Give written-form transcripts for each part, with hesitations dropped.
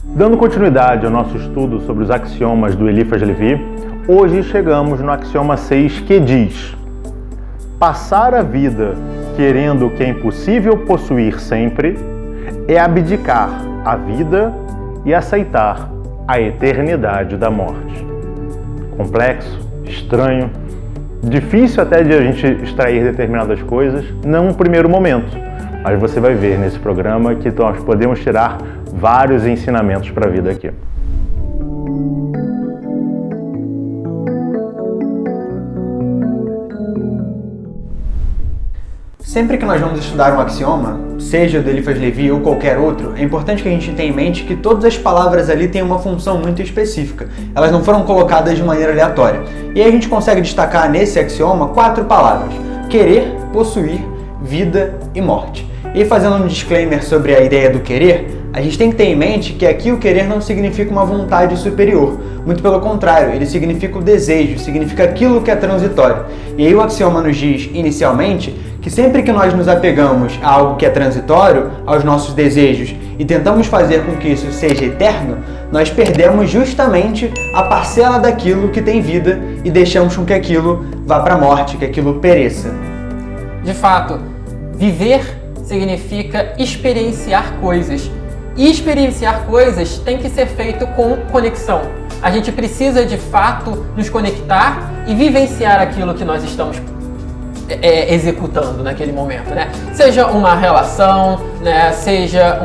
Dando continuidade ao nosso estudo sobre os axiomas do Eliphas Levi, hoje chegamos no axioma 6, que diz: passar a vida querendo o que é impossível possuir sempre é abdicar a vida e aceitar a eternidade da morte. Complexo, estranho, difícil até de a gente extrair determinadas coisas num primeiro momento, mas você vai ver nesse programa que nós podemos tirar vários ensinamentos para a vida aqui. Sempre que nós vamos estudar um axioma, seja do Eliphas Levi ou qualquer outro, é importante que a gente tenha em mente que todas as palavras ali têm uma função muito específica. Elas não foram colocadas de maneira aleatória. E aí a gente consegue destacar nesse axioma 4 palavras: querer, possuir, vida e morte. E fazendo um disclaimer sobre a ideia do querer, a gente tem que ter em mente que aqui o querer não significa uma vontade superior. Muito pelo contrário, ele significa o desejo, significa aquilo que é transitório. E aí o axioma nos diz, inicialmente, que sempre que nós nos apegamos a algo que é transitório, aos nossos desejos, e tentamos fazer com que isso seja eterno, nós perdemos justamente a parcela daquilo que tem vida e deixamos com que aquilo vá para a morte, que aquilo pereça. De fato, viver significa experienciar coisas. E experienciar coisas tem que ser feito com conexão. A gente precisa, de fato, nos conectar e vivenciar aquilo que nós estamos executando naquele momento, né? Seja uma relação, né? Seja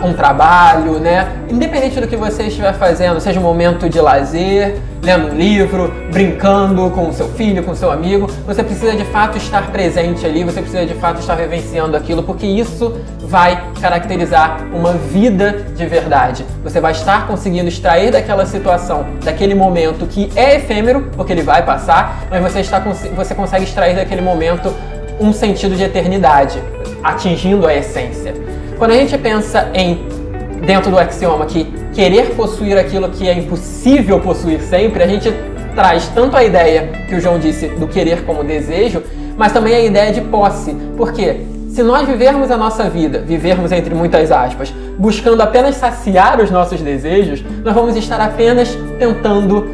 um trabalho, né? Independente do que você estiver fazendo, seja um momento de lazer, lendo um livro, brincando com o seu filho, com o seu amigo, você precisa de fato estar presente ali, você precisa de fato estar vivenciando aquilo, porque isso vai caracterizar uma vida de verdade. Você vai estar conseguindo extrair daquela situação, daquele momento que é efêmero, porque ele vai passar, mas você consegue extrair daquele momento um sentido de eternidade, atingindo a essência. Quando a gente pensa dentro do axioma que querer possuir aquilo que é impossível possuir sempre, a gente traz tanto a ideia que o João disse do querer como desejo, mas também a ideia de posse. Por quê? Se nós vivermos a nossa vida, vivermos entre muitas aspas, buscando apenas saciar os nossos desejos, nós vamos estar apenas tentando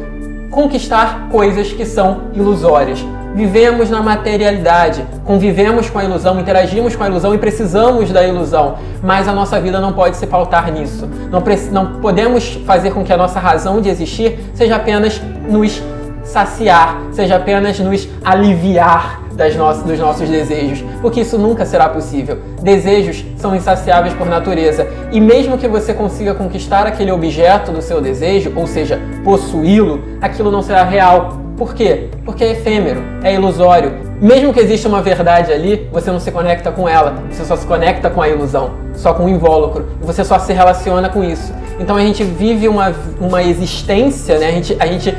conquistar coisas que são ilusórias. Vivemos na materialidade, convivemos com a ilusão, interagimos com a ilusão e precisamos da ilusão, mas a nossa vida não pode se pautar nisso. Não podemos fazer com que a nossa razão de existir seja apenas nos saciar, seja apenas nos aliviar dos nossos desejos, porque isso nunca será possível. Desejos são insaciáveis por natureza, e mesmo que você consiga conquistar aquele objeto do seu desejo, ou seja, possuí-lo, aquilo não será real. Por quê? Porque é efêmero, é ilusório. Mesmo que exista uma verdade ali, você não se conecta com ela, você só se conecta com a ilusão, só com o invólucro, e você só se relaciona com isso. Então a gente vive uma existência, né? A gente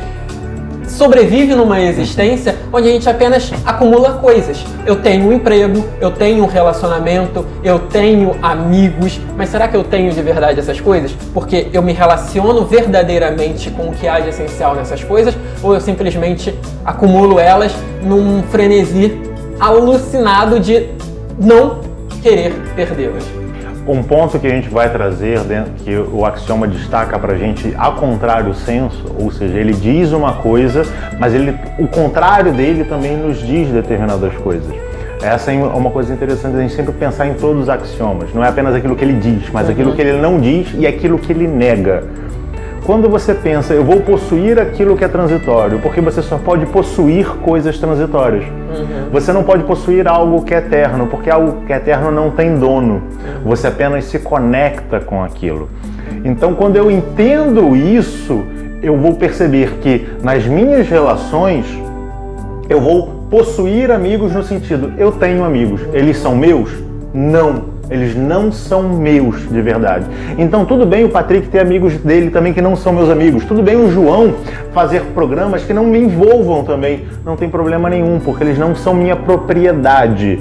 sobrevive numa existência onde a gente apenas acumula coisas. Eu tenho um emprego, eu tenho um relacionamento, eu tenho amigos, mas será que eu tenho de verdade essas coisas? Porque eu me relaciono verdadeiramente com o que há de essencial nessas coisas, ou eu simplesmente acumulo elas num frenesi alucinado de não querer perdê-las? Um ponto que a gente vai trazer, que o axioma destaca pra gente, ao contrário senso, ou seja, ele diz uma coisa, mas o contrário dele também nos diz determinadas coisas. Essa é uma coisa interessante a gente sempre pensar em todos os axiomas. Não é apenas aquilo que ele diz, mas aquilo que ele não diz e aquilo que ele nega. Quando você pensa, eu vou possuir aquilo que é transitório, porque você só pode possuir coisas transitórias. Você não pode possuir algo que é eterno, porque algo que é eterno não tem dono. Você apenas se conecta com aquilo. Então, quando eu entendo isso, eu vou perceber que nas minhas relações, eu vou possuir amigos no sentido, eu tenho amigos, eles são meus? Não. Eles não são meus de verdade. Então tudo bem o Patrick ter amigos dele também que não são meus amigos. Tudo bem o João fazer programas que não me envolvam também. Não tem problema nenhum, porque eles não são minha propriedade.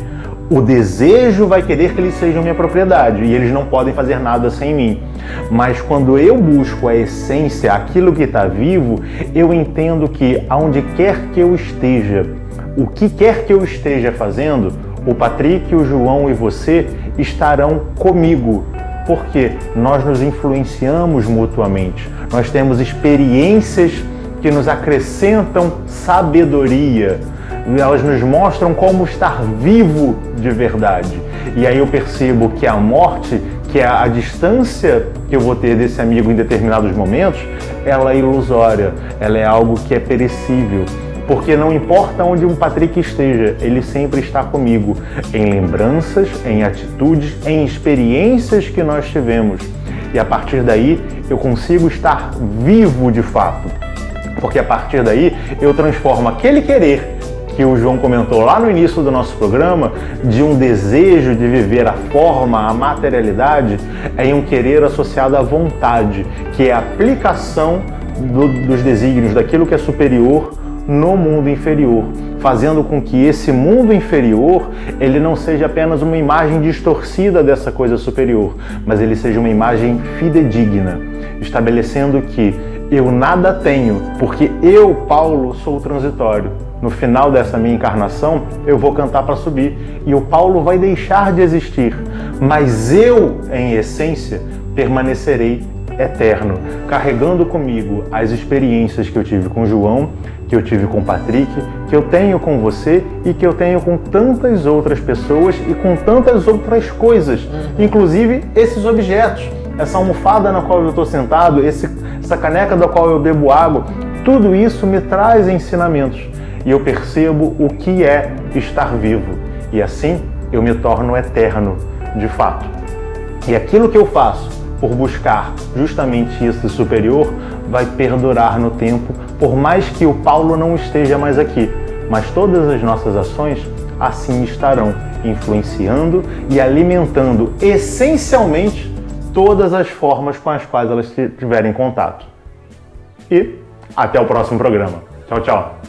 O desejo vai querer que eles sejam minha propriedade e eles não podem fazer nada sem mim. Mas quando eu busco a essência, aquilo que está vivo, eu entendo que aonde quer que eu esteja, o que quer que eu esteja fazendo, o Patrick, o João e você estarão comigo. porque nós nos influenciamos mutuamente, nós temos experiências que nos acrescentam sabedoria, elas nos mostram como estar vivo de verdade. E aí eu percebo que a morte, que é a distância que eu vou ter desse amigo em determinados momentos, ela é ilusória, ela é algo que é perecível. Porque não importa onde um Patrick esteja, ele sempre está comigo, em lembranças, em atitudes, em experiências que nós tivemos. E a partir daí eu consigo estar vivo de fato. Porque a partir daí eu transformo aquele querer que o João comentou lá no início do nosso programa, de um desejo de viver a forma, a materialidade, em um querer associado à vontade, que é a aplicação dos desígnios, daquilo que é superior no mundo inferior, fazendo com que esse mundo inferior ele não seja apenas uma imagem distorcida dessa coisa superior, mas ele seja uma imagem fidedigna, estabelecendo que eu nada tenho, porque eu, Paulo, sou transitório. No final dessa minha encarnação, eu vou cantar para subir e o Paulo vai deixar de existir, mas eu, em essência, permanecerei eterno, carregando comigo as experiências que eu tive com João, que eu tive com Patrick, que eu tenho com você e que eu tenho com tantas outras pessoas e com tantas outras coisas, inclusive esses objetos, essa almofada na qual eu estou sentado, essa caneca da qual eu bebo água, tudo isso me traz ensinamentos e eu percebo o que é estar vivo e assim eu me torno eterno de fato. E aquilo que eu faço por buscar justamente isso superior vai perdurar no tempo, por mais que o Paulo não esteja mais aqui, mas todas as nossas ações assim estarão, influenciando e alimentando essencialmente todas as formas com as quais elas tiverem contato. E até o próximo programa. Tchau, tchau!